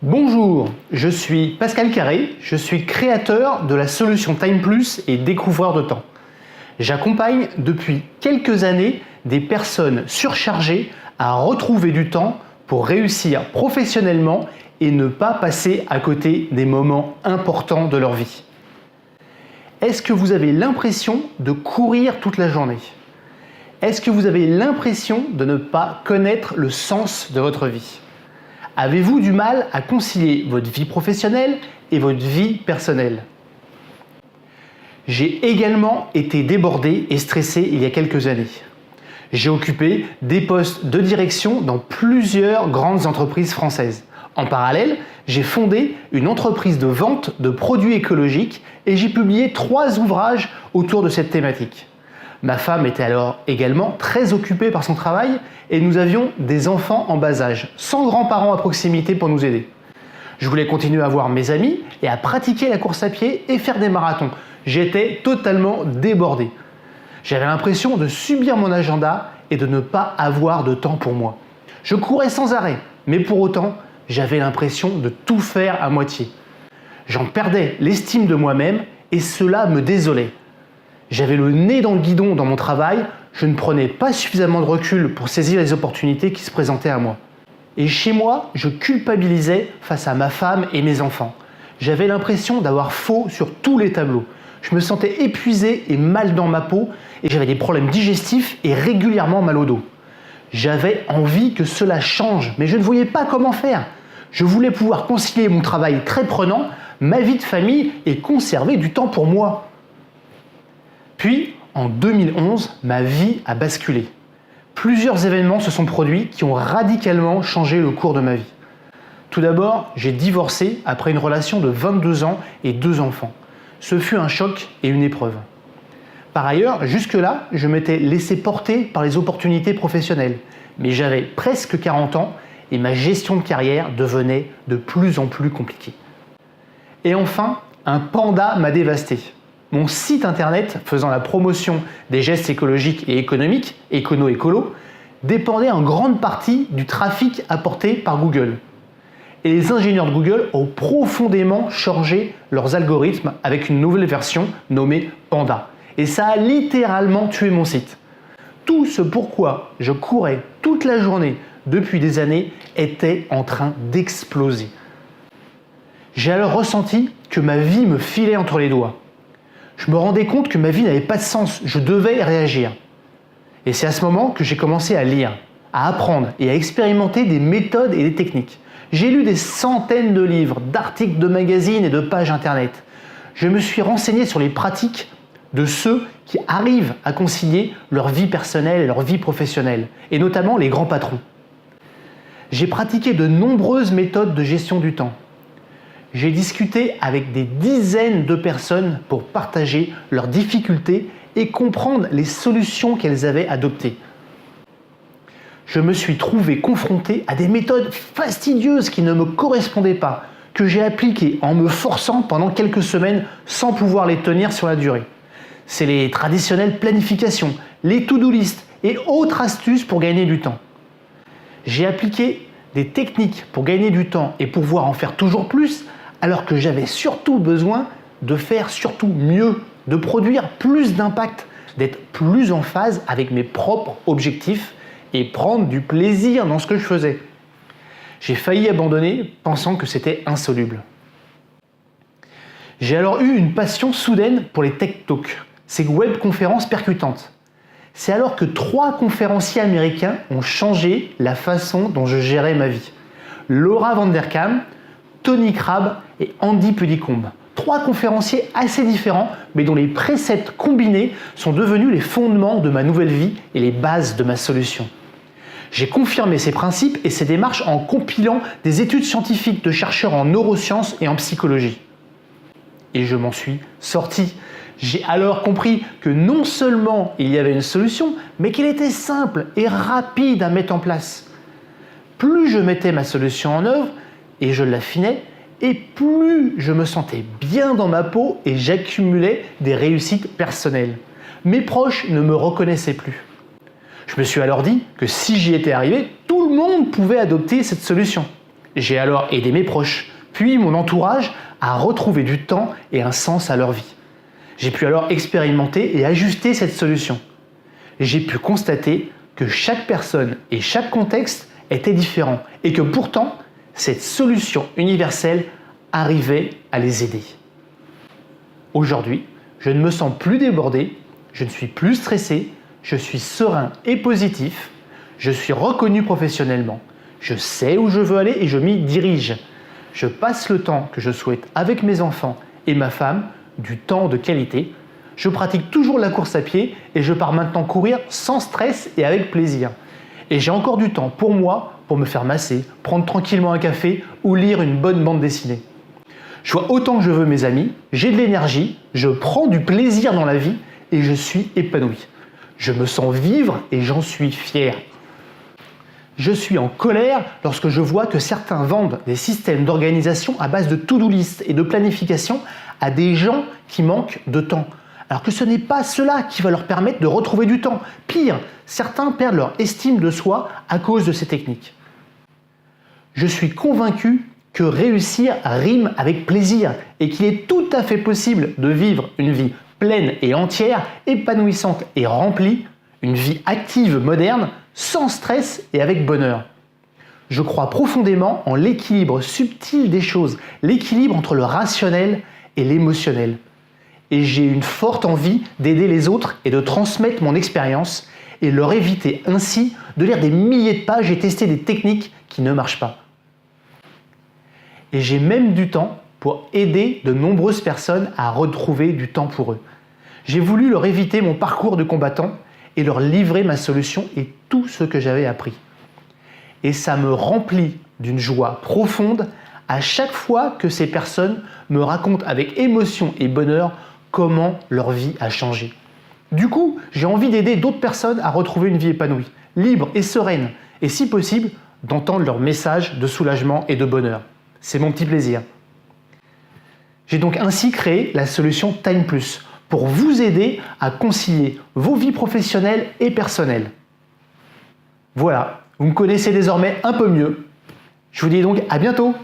Bonjour, je suis Pascal Carré, je suis créateur de la solution Time Plus et découvreur de temps. J'accompagne depuis quelques années des personnes surchargées à retrouver du temps pour réussir professionnellement et ne pas passer à côté des moments importants de leur vie. Est-ce que vous avez l'impression de courir toute la journée? Est-ce que vous avez l'impression de ne pas connaître le sens de votre vie? Avez-vous du mal à concilier votre vie professionnelle et votre vie personnelle? J'ai également été débordé et stressé il y a quelques années. J'ai occupé des postes de direction dans plusieurs grandes entreprises françaises. En parallèle, j'ai fondé une entreprise de vente de produits écologiques et j'ai publié 3 ouvrages autour de cette thématique. Ma femme était alors également très occupée par son travail et nous avions des enfants en bas âge, sans grands-parents à proximité pour nous aider. Je voulais continuer à voir mes amis et à pratiquer la course à pied et faire des marathons. J'étais totalement débordé. J'avais l'impression de subir mon agenda et de ne pas avoir de temps pour moi. Je courais sans arrêt, mais pour autant, j'avais l'impression de tout faire à moitié. J'en perdais l'estime de moi-même et cela me désolait. J'avais le nez dans le guidon dans mon travail, je ne prenais pas suffisamment de recul pour saisir les opportunités qui se présentaient à moi. Et chez moi, je culpabilisais face à ma femme et mes enfants. J'avais l'impression d'avoir faux sur tous les tableaux. Je me sentais épuisé et mal dans ma peau et j'avais des problèmes digestifs et régulièrement mal au dos. J'avais envie que cela change, mais je ne voyais pas comment faire. Je voulais pouvoir concilier mon travail très prenant, ma vie de famille et conserver du temps pour moi. Puis, en 2011, ma vie a basculé. Plusieurs événements se sont produits qui ont radicalement changé le cours de ma vie. Tout d'abord, j'ai divorcé après une relation de 22 ans et 2 enfants. Ce fut un choc et une épreuve. Par ailleurs, jusque-là, je m'étais laissé porter par les opportunités professionnelles. Mais j'avais presque 40 ans et ma gestion de carrière devenait de plus en plus compliquée. Et enfin, un panda m'a dévasté. Mon site internet faisant la promotion des gestes écologiques et économiques, Econo-Écolo, dépendait en grande partie du trafic apporté par Google. Et les ingénieurs de Google ont profondément changé leurs algorithmes avec une nouvelle version nommée Panda. Et ça a littéralement tué mon site. Tout ce pourquoi je courais toute la journée depuis des années était en train d'exploser. J'ai alors ressenti que ma vie me filait entre les doigts. Je me rendais compte que ma vie n'avait pas de sens, je devais réagir. Et c'est à ce moment que j'ai commencé à lire, à apprendre et à expérimenter des méthodes et des techniques. J'ai lu des centaines de livres, d'articles de magazines et de pages internet. Je me suis renseigné sur les pratiques de ceux qui arrivent à concilier leur vie personnelle et leur vie professionnelle, et notamment les grands patrons. J'ai pratiqué de nombreuses méthodes de gestion du temps. J'ai discuté avec des dizaines de personnes pour partager leurs difficultés et comprendre les solutions qu'elles avaient adoptées. Je me suis trouvé confronté à des méthodes fastidieuses qui ne me correspondaient pas, que j'ai appliquées en me forçant pendant quelques semaines sans pouvoir les tenir sur la durée. C'est les traditionnelles planifications, les to-do list et autres astuces pour gagner du temps. J'ai appliqué des techniques pour gagner du temps et pouvoir en faire toujours plus, alors que j'avais surtout besoin de faire surtout mieux, de produire plus d'impact, d'être plus en phase avec mes propres objectifs et prendre du plaisir dans ce que je faisais. J'ai failli abandonner pensant que c'était insoluble. J'ai alors eu une passion soudaine pour les Tech Talks, ces webconférences percutantes. C'est alors que 3 conférenciers américains ont changé la façon dont je gérais ma vie. Laura Vanderkam, Tony Crabb et Andy Puddicombe. 3 conférenciers assez différents, mais dont les préceptes combinés sont devenus les fondements de ma nouvelle vie et les bases de ma solution. J'ai confirmé ces principes et ces démarches en compilant des études scientifiques de chercheurs en neurosciences et en psychologie. Et je m'en suis sorti. J'ai alors compris que non seulement il y avait une solution, mais qu'elle était simple et rapide à mettre en place. Plus je mettais ma solution en œuvre, et je l'affinais, et plus je me sentais bien dans ma peau et j'accumulais des réussites personnelles. Mes proches ne me reconnaissaient plus. Je me suis alors dit que si j'y étais arrivé, tout le monde pouvait adopter cette solution. J'ai alors aidé mes proches, puis mon entourage à retrouver du temps et un sens à leur vie. J'ai pu alors expérimenter et ajuster cette solution. J'ai pu constater que chaque personne et chaque contexte était différent et que pourtant, cette solution universelle arrivait à les aider. Aujourd'hui, je ne me sens plus débordé, je ne suis plus stressé, je suis serein et positif, je suis reconnu professionnellement, je sais où je veux aller et je m'y dirige. Je passe le temps que je souhaite avec mes enfants et ma femme, du temps de qualité. Je pratique toujours la course à pied et je pars maintenant courir sans stress et avec plaisir. Et j'ai encore du temps pour moi, pour me faire masser, prendre tranquillement un café ou lire une bonne bande dessinée. Je vois autant que je veux mes amis, j'ai de l'énergie, je prends du plaisir dans la vie et je suis épanoui. Je me sens vivre et j'en suis fier. Je suis en colère lorsque je vois que certains vendent des systèmes d'organisation à base de to-do list et de planification à des gens qui manquent de temps. Alors que ce n'est pas cela qui va leur permettre de retrouver du temps. Pire, certains perdent leur estime de soi à cause de ces techniques. Je suis convaincu que réussir rime avec plaisir et qu'il est tout à fait possible de vivre une vie pleine et entière, épanouissante et remplie, une vie active moderne, sans stress et avec bonheur. Je crois profondément en l'équilibre subtil des choses, l'équilibre entre le rationnel et l'émotionnel. Et j'ai une forte envie d'aider les autres et de transmettre mon expérience et leur éviter ainsi de lire des milliers de pages et tester des techniques qui ne marchent pas. Et j'ai même du temps pour aider de nombreuses personnes à retrouver du temps pour eux. J'ai voulu leur éviter mon parcours de combattant et leur livrer ma solution et tout ce que j'avais appris. Et ça me remplit d'une joie profonde à chaque fois que ces personnes me racontent avec émotion et bonheur comment leur vie a changé. Du coup, j'ai envie d'aider d'autres personnes à retrouver une vie épanouie, libre et sereine, et si possible, d'entendre leur message de soulagement et de bonheur. C'est mon petit plaisir. J'ai donc ainsi créé la solution Time Plus pour vous aider à concilier vos vies professionnelles et personnelles. Voilà, vous me connaissez désormais un peu mieux. Je vous dis donc à bientôt!